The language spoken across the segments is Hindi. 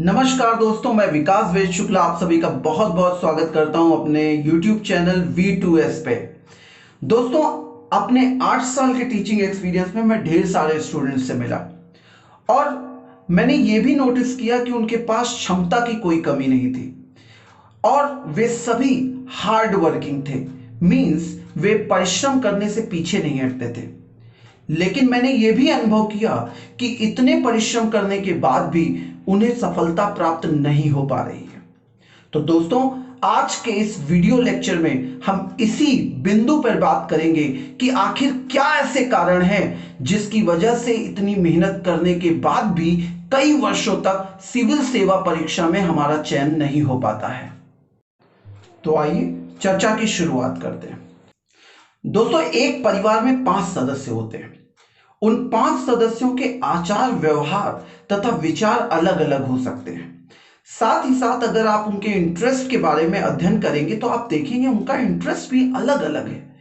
नमस्कार दोस्तों, मैं विकास वेद शुक्ला आप सभी का बहुत बहुत स्वागत करता हूं अपने YouTube चैनल V2S पे। दोस्तों, अपने 8 साल के टीचिंग एक्सपीरियंस में मैं ढेर सारे स्टूडेंट्स से मिला और मैंने ये भी नोटिस किया कि उनके पास क्षमता की कोई कमी नहीं थी और वे सभी हार्ड वर्किंग थे। मींस वे परिश्रम करने से पीछे नहीं हटते थे। लेकिन मैंने यह भी अनुभव किया कि इतने परिश्रम करने के बाद भी उन्हें सफलता प्राप्त नहीं हो पा रही है। तो दोस्तों, आज के इस वीडियो लेक्चर में हम इसी बिंदु पर बात करेंगे कि आखिर क्या ऐसे कारण हैं जिसकी वजह से इतनी मेहनत करने के बाद भी कई वर्षों तक सिविल सेवा परीक्षा में हमारा चयन नहीं हो पाता है। तो आइए चर्चा की शुरुआत करते हैं। दोस्तों, एक परिवार में 5 सदस्य होते हैं। उन 5 सदस्यों के आचार व्यवहार तथा विचार अलग अलग हो सकते हैं। साथ ही साथ अगर आप उनके इंटरेस्ट के बारे में अध्ययन करेंगे तो आप देखेंगे उनका इंटरेस्ट भी अलग अलग है।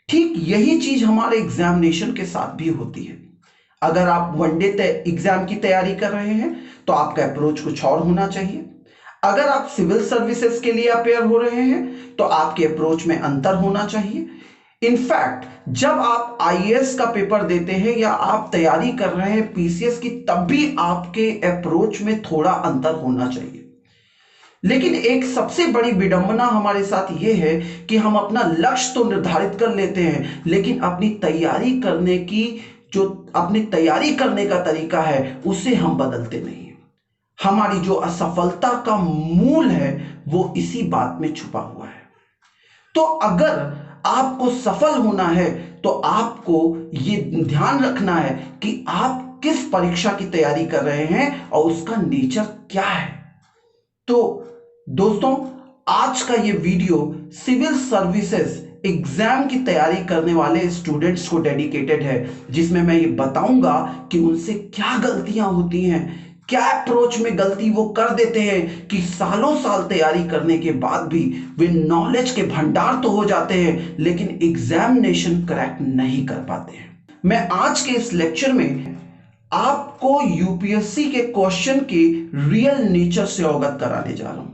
ठीक यही चीज हमारे एग्जामिनेशन के साथ भी होती है। अगर आप वनडे एग्जाम की तैयारी कर रहे हैं तो आपका अप्रोच कुछ और होना चाहिए। अगर आप सिविल सर्विसेज के लिए अपेयर हो रहे हैं तो आपके अप्रोच में अंतर होना चाहिए। इनफैक्ट जब आप आईएएस का पेपर देते हैं या आप तैयारी कर रहे हैं पीसीएस की, तब भी आपके अप्रोच में थोड़ा अंतर होना चाहिए। लेकिन एक सबसे बड़ी विडंबना हमारे साथ यह है कि हम अपना लक्ष्य तो निर्धारित कर लेते हैं, लेकिन अपनी तैयारी करने का तरीका है उसे हम बदलते नहीं हैं। हमारी जो असफलता का मूल है वो इसी बात में छुपा हुआ है। तो अगर आपको सफल होना है तो आपको यह ध्यान रखना है कि आप किस परीक्षा की तैयारी कर रहे हैं और उसका नेचर क्या है। तो दोस्तों, आज का यह वीडियो सिविल सर्विसेज एग्जाम की तैयारी करने वाले स्टूडेंट्स को डेडिकेटेड है, जिसमें मैं ये बताऊंगा कि उनसे क्या गलतियां होती हैं, क्या अप्रोच में गलती वो कर देते हैं कि सालों साल तैयारी करने के बाद भी वे नॉलेज के भंडार तो हो जाते हैं लेकिन एग्जामिनेशन क्रैक नहीं कर पाते हैं। मैं आज के इस लेक्चर में आपको यूपीएससी के क्वेश्चन के रियल नेचर से अवगत कराने जा रहा हूं।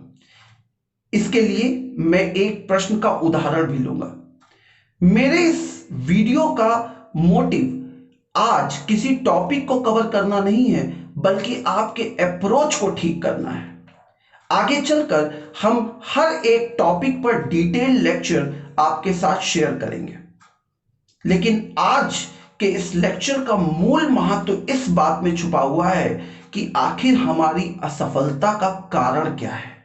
इसके लिए मैं एक प्रश्न का उदाहरण भी लूंगा। मेरे इस वीडियो का मोटिव आज किसी टॉपिक को कवर करना नहीं है, बल्कि आपके अप्रोच को ठीक करना है। आगे चलकर हम हर एक टॉपिक पर डिटेल लेक्चर आपके साथ शेयर करेंगे। लेकिन आज के इस लेक्चर का मूल महत्व इस बात में छुपा हुआ है कि आखिर हमारी असफलता का कारण क्या है।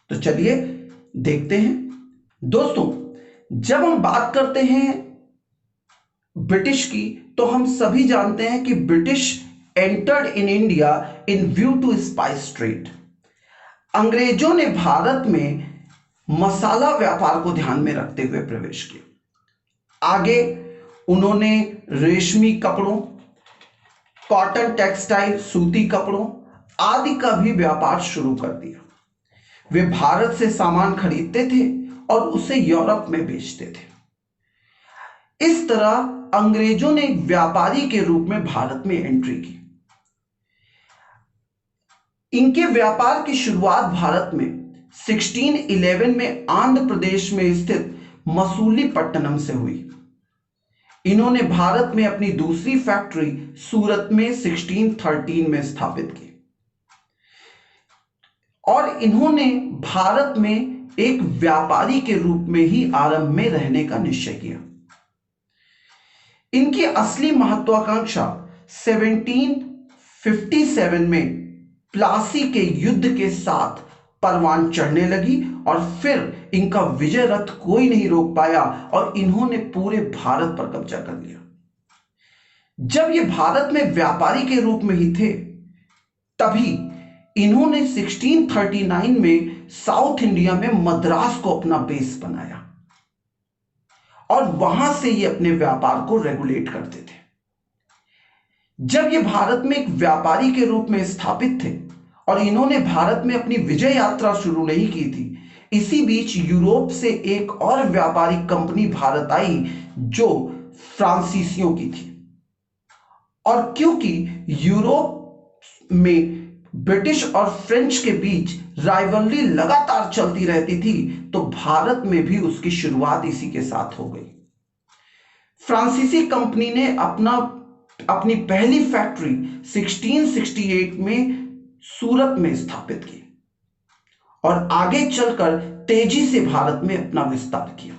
तो चलिए देखते हैं। दोस्तों, जब हम बात करते हैं ब्रिटिश की, तो हम सभी जानते हैं कि British entered in India in view to spice trade. अंग्रेजों ने भारत में मसाला व्यापार को ध्यान में रखते हुए प्रवेश किया। आगे उन्होंने रेशमी कपड़ों, कॉटन टेक्सटाइल, सूती कपड़ों आदि का भी व्यापार शुरू कर दिया। वे भारत से सामान खरीदते थे और उसे यूरोप में बेचते थे। इस तरह अंग्रेजों ने एक व्यापारी के रूप में भारत में एंट्री की। इनके व्यापार की शुरुआत भारत में 1611 में आंध्र प्रदेश में स्थित मसूलीपट्टनम से हुई। इन्होंने भारत में अपनी दूसरी फैक्ट्री सूरत में 1613 में स्थापित की और इन्होंने भारत में एक व्यापारी के रूप में ही आरंभ में रहने का निश्चय किया। इनकी असली महत्वाकांक्षा 1757 में प्लासी के युद्ध के साथ परवान चढ़ने लगी और फिर इनका विजय रथ कोई नहीं रोक पाया और इन्होंने पूरे भारत पर कब्जा कर लिया। जब ये भारत में व्यापारी के रूप में ही थे, तभी इन्होंने 1639 में साउथ इंडिया में मद्रास को अपना बेस बनाया और वहां से ये अपने व्यापार को रेगुलेट करते थे। जब ये भारत में एक व्यापारी के रूप में स्थापित थे और इन्होंने भारत में अपनी विजय यात्रा शुरू नहीं की थी, इसी बीच यूरोप से एक और व्यापारिक कंपनी भारत आई जो फ्रांसीसियों की थी। और क्योंकि यूरोप में ब्रिटिश और फ्रेंच के बीच राइवलरी लगातार चलती रहती थी, तो भारत में भी उसकी शुरुआत इसी के साथ हो गई। फ्रांसीसी कंपनी ने अपनी पहली फैक्ट्री 1668 में सूरत में स्थापित की और आगे चलकर तेजी से भारत में अपना विस्तार किया।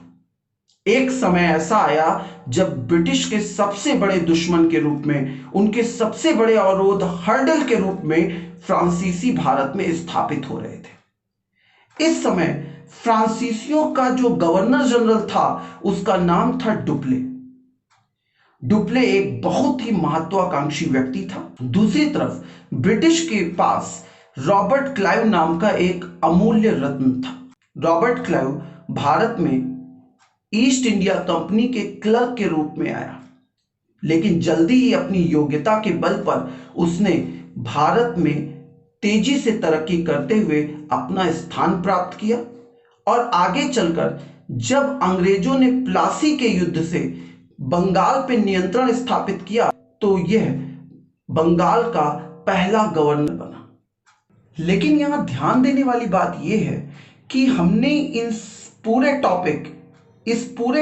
एक समय ऐसा आया जब ब्रिटिश के सबसे बड़े दुश्मन के रूप में, उनके सबसे बड़े अवरोध, हर्डल के रूप में फ्रांसीसी भारत में स्थापित हो रहे थे। इस समय फ्रांसीसियों का जो गवर्नर जनरल था उसका नाम था डुप्ले। डुप्ले एक बहुत ही महत्वाकांक्षी व्यक्ति था। दूसरी तरफ ब्रिटिश के पास रॉबर्ट क्लाइव नाम का एक अमूल्य रत्न था। रॉबर्ट क्लाइव भारत में ईस्ट इंडिया कंपनी के क्लर्क के रूप में आया, लेकिन जल्दी ही अपनी योग्यता के बल पर उसने भारत में तेजी से तरक्की करते हुए अपना स्थान प्राप्त किया और आगे चलकर जब अंग्रेजों ने प्लासी के युद्ध से बंगाल पे नियंत्रण स्थापित किया तो यह बंगाल का पहला गवर्नर बना। लेकिन यहां ध्यान देने वाली बात यह है कि हमने इस पूरे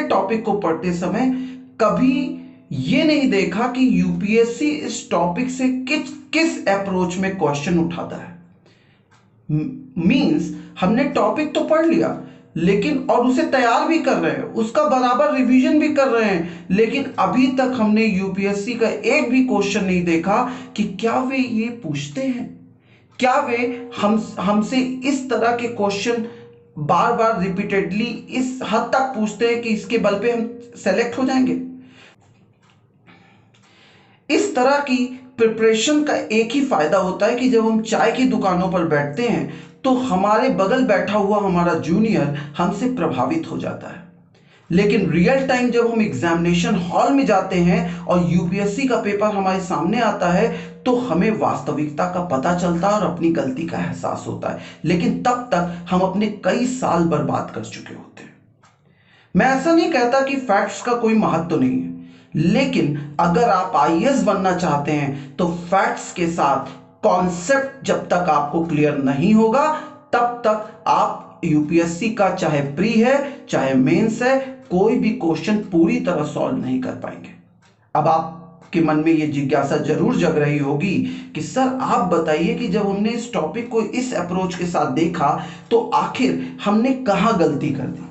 टॉपिक को पढ़ते समय कभी यह नहीं देखा कि यूपीएससी इस टॉपिक से किस अप्रोच में क्वेश्चन उठाता है। मींस हमने टॉपिक तो पढ़ लिया लेकिन और उसे तैयार भी कर रहे हैं, उसका बराबर रिवीजन भी कर रहे हैं, लेकिन अभी तक हमने यूपीएससी का एक भी क्वेश्चन नहीं देखा कि क्या वे ये पूछते हैं, क्या वे हमसे इस तरह के क्वेश्चन बार बार रिपीटेडली इस हद तक पूछते हैं कि इसके बल पे हम सेलेक्ट हो जाएंगे। इस तरह की प्रिपरेशन का एक ही फायदा होता है कि जब हम चाय की दुकानों पर बैठते हैं तो हमारे बगल बैठा हुआ हमारा जूनियर हमसे प्रभावित हो जाता है, लेकिन रियल टाइम जब हम एग्जामिनेशन हॉल में जाते हैं और यूपीएससी का पेपर हमारे सामने आता है तो हमें वास्तविकता का पता चलता है और अपनी गलती का एहसास होता है, लेकिन तब तक हम अपने कई साल बर्बाद कर चुके होते हैं। मैं ऐसा नहीं कहता कि फैक्ट्स का कोई महत्व नहीं है, लेकिन अगर आप आईएएस बनना चाहते हैं तो फैक्ट्स के साथ कॉन्सेप्ट जब तक आपको क्लियर नहीं होगा तब तक आप यूपीएससी का चाहे प्री है चाहे मेंस है कोई भी क्वेश्चन पूरी तरह सॉल्व नहीं कर पाएंगे। अब आपके मन में यह जिज्ञासा जरूर जग रही होगी कि सर आप बताइए कि जब हमने इस टॉपिक को इस अप्रोच के साथ देखा तो आखिर हमने कहां गलती कर दी।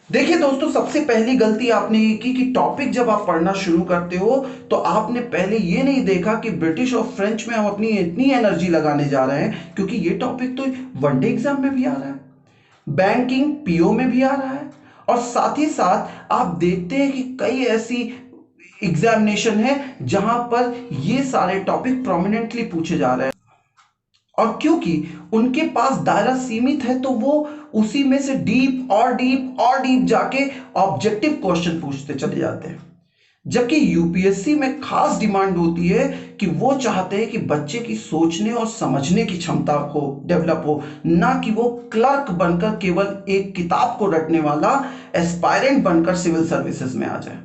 देखिए दोस्तों, सबसे पहली गलती आपने ये की कि टॉपिक जब आप पढ़ना शुरू करते हो तो आपने पहले ये नहीं देखा कि ब्रिटिश और फ्रेंच में हम अपनी इतनी एनर्जी लगाने जा रहे हैं, क्योंकि ये टॉपिक तो वनडे एग्जाम में भी आ रहा है, बैंकिंग पीओ में भी आ रहा है, और साथ ही साथ आप देखते हैं कि कई ऐसी एग्जामिनेशन है जहां पर ये सारे टॉपिक प्रोमिनेंटली पूछे जा रहे हैं, और क्योंकि उनके पास दायरा सीमित है तो वो उसी में से डीप और डीप और डीप जाके ऑब्जेक्टिव क्वेश्चन पूछते चले जाते हैं। जबकि यूपीएससी में खास डिमांड होती है कि वो चाहते हैं कि बच्चे की सोचने और समझने की क्षमता को डेवलप हो, ना कि वो क्लर्क बनकर केवल एक किताब को रटने वाला एस्पायरेंट बनकर सिविल सर्विसेज में आ जाए।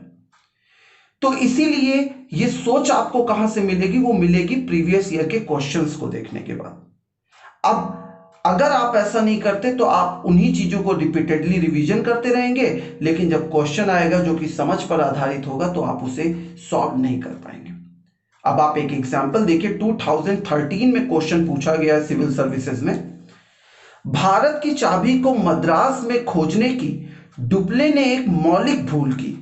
तो इसीलिए ये सोच आपको कहां से मिलेगी? वो मिलेगी प्रीवियस ईयर के क्वेश्चंस को देखने के बाद। अब अगर आप ऐसा नहीं करते तो आप उन्हीं चीजों को रिपीटेडली रिवीजन करते रहेंगे, लेकिन जब क्वेश्चन आएगा जो कि समझ पर आधारित होगा तो आप उसे सॉल्व नहीं कर पाएंगे। अब आप एक एग्जांपल देखिए, 2013 में क्वेश्चन पूछा गया है सिविल सर्विसेज में, भारत की चाबी को मद्रास में खोजने की डुप्ले ने एक मौलिक भूल की,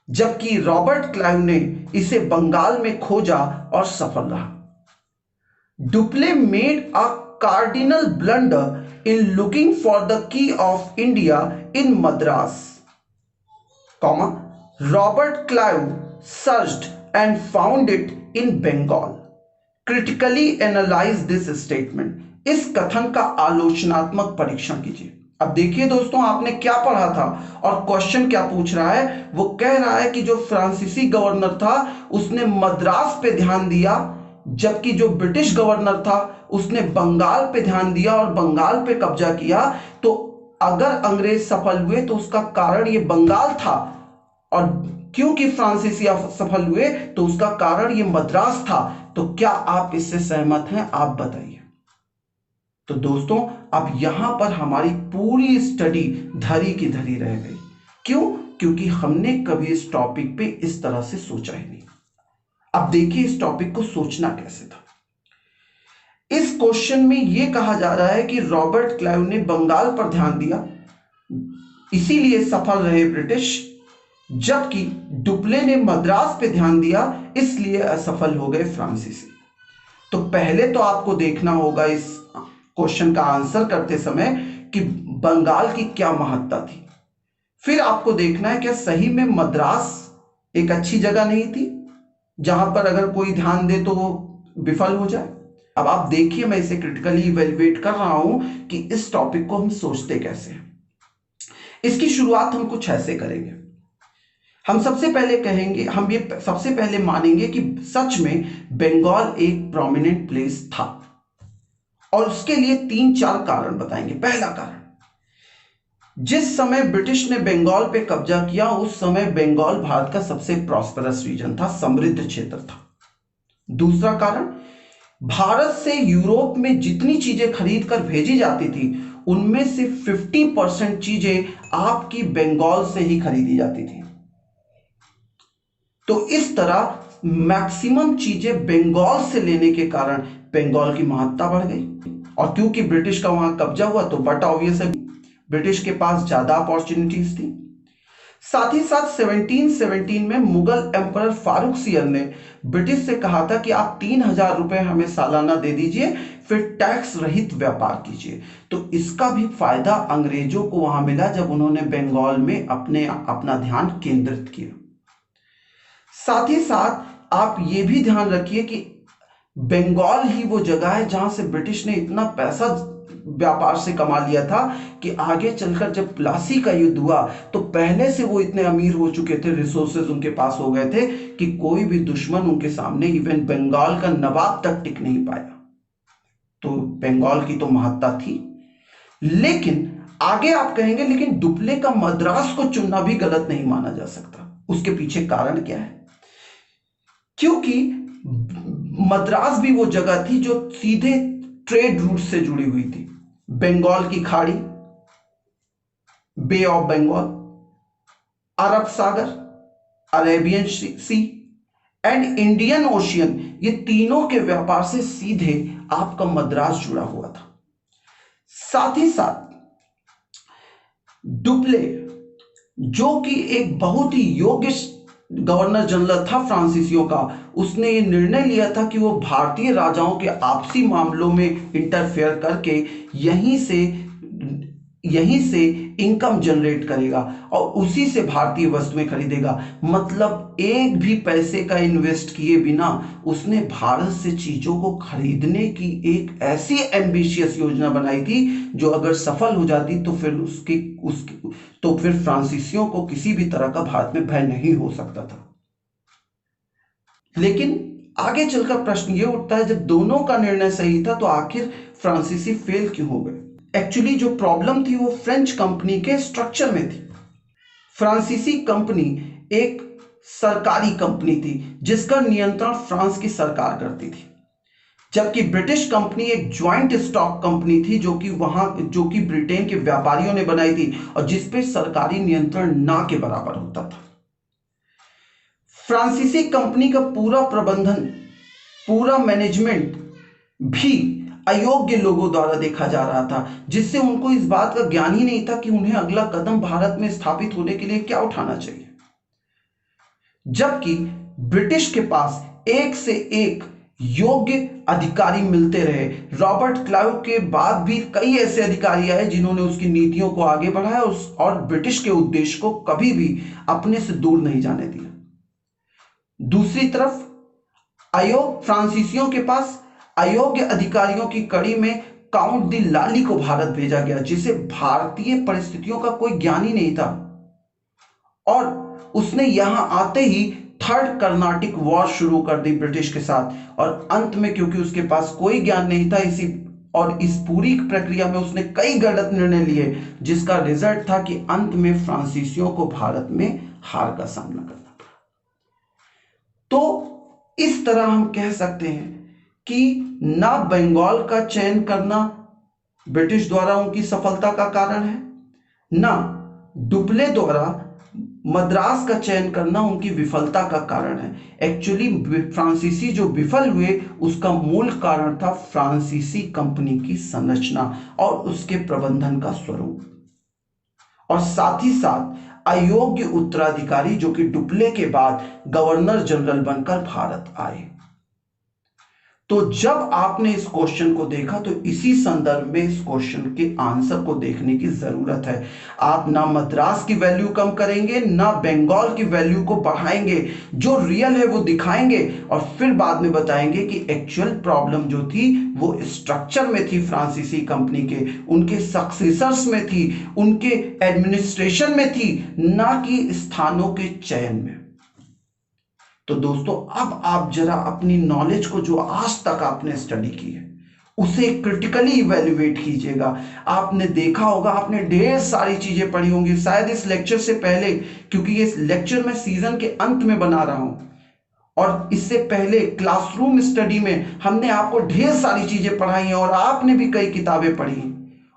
जबकि रॉबर्ट क्लाइव ने इसे बंगाल में खोजा और सफल रहा। Dupleix made a cardinal blunder in looking for the key of India in Madras, Robert Clive searched and found it in Bengal. Critically analyse this statement. इस कथन का आलोचनात्मक परीक्षण कीजिए। अब देखिए दोस्तों, आपने क्या पढ़ा था और क्वेश्चन क्या पूछ रहा है। वो कह रहा है कि जो फ्रांसीसी गवर्नर था उसने मद्रास पे ध्यान दिया, जबकि जो ब्रिटिश गवर्नर था उसने बंगाल पे ध्यान दिया और बंगाल पे कब्जा किया। तो अगर अंग्रेज सफल हुए तो उसका कारण ये बंगाल था, और क्योंकि फ्रांसीसी सफल हुए तो उसका कारण ये मद्रास था। तो क्या आप इससे सहमत हैं? आप बताइए। तो दोस्तों, अब यहां पर हमारी पूरी स्टडी धरी की धरी रह गई। क्यों? क्योंकि हमने कभी इस टॉपिक पे इस तरह से सोचा ही नहीं। अब देखिए इस टॉपिक को सोचना कैसे था। इस क्वेश्चन में यह कहा जा रहा है कि रॉबर्ट क्लाइव ने बंगाल पर ध्यान दिया, इसीलिए सफल रहे ब्रिटिश, जबकि डुप्ले ने मद्रास पे ध्यान दिया, इसलिए असफल हो गए फ्रांसीसी। तो पहले तो आपको देखना होगा इस क्वेश्चन का आंसर करते समय कि बंगाल की क्या महत्ता थी। फिर आपको देखना है क्या सही में मद्रास एक अच्छी जगह नहीं थी जहां पर अगर कोई ध्यान दे तो वो विफल हो जाए। अब आप देखिए, मैं इसे क्रिटिकली इवेल्युएट कर रहा हूं कि इस टॉपिक को हम सोचते कैसे हैं। इसकी शुरुआत हम कुछ ऐसे करेंगे। हम सबसे पहले कहेंगे, हम ये सबसे पहले मानेंगे कि सच में बंगाल एक प्रोमिनेंट प्लेस था, और उसके लिए 3-4 कारण बताएंगे। पहला कारण, जिस समय ब्रिटिश ने बंगाल पे कब्जा किया उस समय बंगाल भारत का सबसे प्रॉस्परस रीजन था, समृद्ध क्षेत्र था। दूसरा कारण, भारत से यूरोप में जितनी चीजें खरीद कर भेजी जाती थी उनमें से 50% चीजें आपकी बंगाल से ही खरीदी जाती थी। तो इस तरह मैक्सिमम चीजें बंगाल से लेने के कारण बंगाल की महत्ता बढ़ गई। और क्योंकि ब्रिटिश का वहां कब्जा हुआ तो बट ऑब्वियस है ब्रिटिश के पास ज्यादा अपॉर्चुनिटीज थी। साथ ही साथ 1717 में मुगल एम्परर फारूक सियर ने ब्रिटिश से कहा था कि आप 3000 रुपए हमें सालाना दे दीजिए, फिर टैक्स रहित व्यापार कीजिए। तो इसका भी फायदा अंग्रेजों को वहां मिला जब उन्होंने बंगाल में अपना ध्यान केंद्रित किया। साथ ही साथ आप ये भी ध्यान रखिए कि बंगाल ही वो जगह है जहां से ब्रिटिश ने इतना पैसा व्यापार से कमा लिया था कि आगे चलकर जब प्लासी का युद्ध हुआ तो पहले से वो इतने अमीर हो चुके थे, रिसोर्सेज उनके पास हो गए थे कि कोई भी दुश्मन उनके सामने इवन बंगाल का नवाब तक टिक नहीं पाया। तो बंगाल की तो महत्ता थी। लेकिन आगे आप कहेंगे लेकिन डुप्ले का मद्रास को चुनना भी गलत नहीं माना जा सकता। उसके पीछे कारण क्या है? क्योंकि मद्रास भी वो जगह थी जो सीधे ट्रेड रूट से जुड़ी हुई थी। बंगाल की खाड़ी, बे ऑफ बंगाल, अरब सागर, Arabian sea and Indian ocean, ये तीनों के व्यापार से सीधे आपका मद्रास जुड़ा हुआ था। साथ ही साथ डुप्ले, जो कि एक बहुत ही योग्य गवर्नर जनरल था फ्रांसीसियों का, उसने ये निर्णय लिया था कि वो भारतीय राजाओं के आपसी मामलों में इंटरफेयर करके यहीं से इनकम जनरेट करेगा और उसी से भारतीय वस्तुएं खरीदेगा। मतलब एक भी पैसे का इन्वेस्ट किए बिना उसने भारत से चीजों को खरीदने की एक ऐसी एम्बिशियस योजना बनाई थी जो अगर सफल हो जाती तो फिर फ्रांसीसियों को किसी भी तरह का भारत में भय नहीं हो सकता था। लेकिन आगे चलकर प्रश्न यह उठता है, जब दोनों का निर्णय सही था तो आखिर फ्रांसीसी फेल क्यों हो गए? एक्चुअली जो प्रॉब्लम थी वो फ्रेंच कंपनी के स्ट्रक्चर में थी। फ्रांसीसी कंपनी एक सरकारी कंपनी थी जिसका नियंत्रण फ्रांस की सरकार करती थी, जबकि ब्रिटिश कंपनी एक ज्वाइंट स्टॉक कंपनी थी जो कि ब्रिटेन के व्यापारियों ने बनाई थी और जिस पे सरकारी नियंत्रण ना के बराबर होता था। फ्रांसीसी कंपनी का पूरा प्रबंधन, पूरा मैनेजमेंट भी अयोग्य लोगों द्वारा देखा जा रहा था, जिससे उनको इस बात का ज्ञान ही नहीं था कि उन्हें अगला कदम भारत में स्थापित होने के लिए क्या उठाना चाहिए। जबकि ब्रिटिश के पास एक से एक योग्य अधिकारी मिलते रहे। रॉबर्ट क्लाइव के बाद भी कई ऐसे अधिकारी आए जिन्होंने उसकी नीतियों को आगे बढ़ाया और ब्रिटिश के उद्देश्य को कभी भी अपने से दूर नहीं जाने दिया। दूसरी तरफ फ्रांसीसियों के पास अयोग्य अधिकारियों की कड़ी में काउंट दी लाली को भारत भेजा गया, जिसे भारतीय परिस्थितियों का कोई ज्ञान ही नहीं था और उसने यहां आते ही थर्ड कर्नाटिक वॉर शुरू कर दी ब्रिटिश के साथ। और अंत में क्योंकि उसके पास कोई ज्ञान नहीं था इस पूरी प्रक्रिया में उसने कई गलत निर्णय लिए, जिसका रिजल्ट था कि अंत में फ्रांसीसियों को भारत में हार का सामना करना पड़ा। तो इस तरह हम कह सकते हैं कि ना बंगाल का चयन करना ब्रिटिश द्वारा उनकी सफलता का कारण है, ना डुप्ले द्वारा मद्रास का चयन करना उनकी विफलता का कारण है। एक्चुअली फ्रांसीसी जो विफल हुए उसका मूल कारण था फ्रांसीसी कंपनी की संरचना और उसके प्रबंधन का स्वरूप, और साथ ही साथ अयोग्य उत्तराधिकारी जो कि डुप्ले के बाद गवर्नर जनरल बनकर भारत आए। तो जब आपने इस क्वेश्चन को देखा तो इसी संदर्भ में इस क्वेश्चन के आंसर को देखने की जरूरत है। आप ना मद्रास की वैल्यू कम करेंगे ना बंगाल की वैल्यू को बढ़ाएंगे, जो रियल है वो दिखाएंगे और फिर बाद में बताएंगे कि एक्चुअल प्रॉब्लम जो थी वो स्ट्रक्चर में थी, फ्रांसीसी कंपनी के उनके सक्सेसर्स में थी, उनके एडमिनिस्ट्रेशन में थी, ना कि स्थानों के चयन में। तो दोस्तों अब आप जरा अपनी नॉलेज को जो आज तक आपने स्टडी की है उसे क्रिटिकली इवैल्यूएट कीजिएगा। आपने देखा होगा, आपने ढेर सारी चीजें पढ़ी होंगी शायद इस लेक्चर से पहले, क्योंकि ये लेक्चर मैं सीजन के अंत में बना रहा हूं, और इससे पहले क्लासरूम स्टडी में हमने आपको ढेर सारी चीजें पढ़ाई हैं और आपने भी कई किताबें पढ़ी हैं।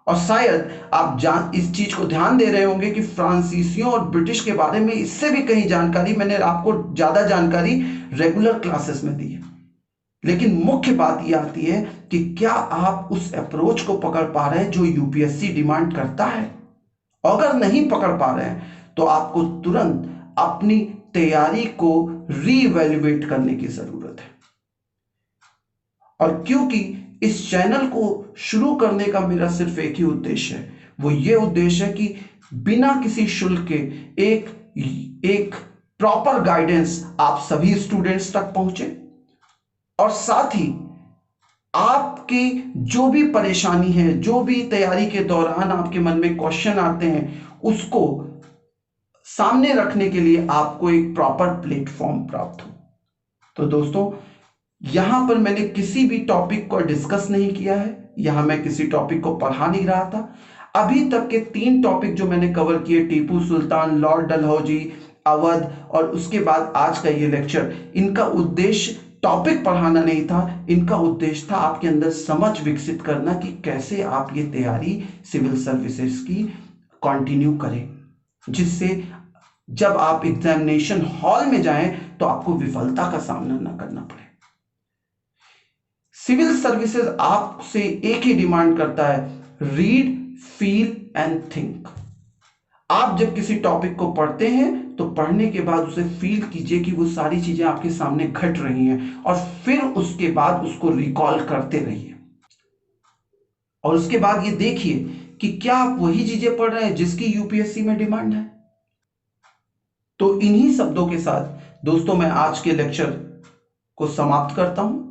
और शायद आप इस चीज को ध्यान दे रहे होंगे कि फ्रांसीसियों और ब्रिटिश के बारे में इससे भी कहीं जानकारी मैंने आपको ज्यादा जानकारी रेगुलर क्लासेस में दी है। लेकिन मुख्य बात यह आती है कि क्या आप उस अप्रोच को पकड़ पा रहे हैं जो यूपीएससी डिमांड करता है। अगर नहीं पकड़ पा रहे हैं तो आपको तुरंत अपनी तैयारी को रीइवैल्यूएट करने की जरूरत है। और क्योंकि इस चैनल को शुरू करने का मेरा सिर्फ एक ही उद्देश्य है, वो ये उद्देश्य है कि बिना किसी शुल्क के एक प्रॉपर गाइडेंस आप सभी स्टूडेंट्स तक पहुंचे, और साथ ही आपकी जो भी परेशानी है, जो भी तैयारी के दौरान आपके मन में क्वेश्चन आते हैं, उसको सामने रखने के लिए आपको एक प्रॉपर प्लेटफॉर्म प्राप्त हो। तो दोस्तों यहां पर मैंने किसी भी टॉपिक को डिस्कस नहीं किया है, यहां मैं किसी टॉपिक को पढ़ा नहीं रहा था। अभी तक के 3 टॉपिक जो मैंने कवर किए, टीपू सुल्तान, लॉर्ड डलहौजी, अवध, और उसके बाद आज का ये लेक्चर, इनका उद्देश्य टॉपिक पढ़ाना नहीं था, इनका उद्देश्य था आपके अंदर समझ विकसित करना कि कैसे आप ये तैयारी सिविल सर्विसेज की कंटिन्यू करें, जिससे जब आप एग्जामिनेशन हॉल में जाएं तो आपको विफलता का सामना ना करना पड़े। सिविल सर्विसेज आपसे एक ही डिमांड करता है, रीड, फील एंड थिंक। आप जब किसी टॉपिक को पढ़ते हैं तो पढ़ने के बाद उसे फील कीजिए कि वो सारी चीजें आपके सामने घट रही हैं, और फिर उसके बाद उसको रिकॉल करते रहिए, और उसके बाद ये देखिए कि क्या आप वही चीजें पढ़ रहे हैं जिसकी यूपीएससी में डिमांड है। तो इन्हीं शब्दों के साथ दोस्तों मैं आज के लेक्चर को समाप्त करता हूं।